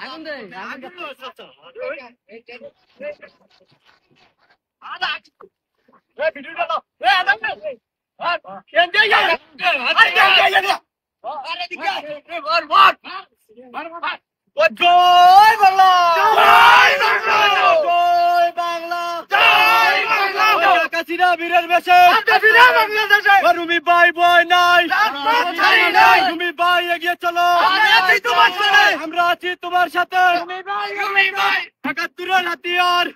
আগুন দে ভিডিওটা নাও আদাম কেন দে আরে দিকে মার মার মার মার জয় বাংলা জয় বাংলা জয় বাংলা জয় বাংলা কাছিরা বীরের বেশে কাছিরা বাংলাদেশে রুমি ভাই বয় নাই রুমি ভাই এগিয়ে চলো আমরা আছি তোমার সাথে রুমি ভাই ৭১ হাতিয়ার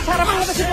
সারা বাংলাদেশে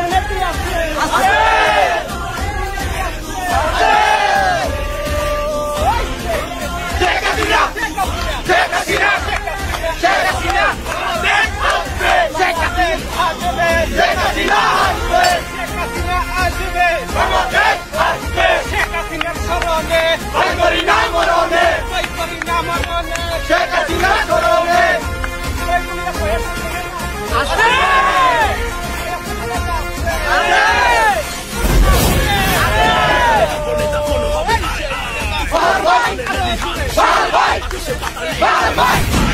Bye bye!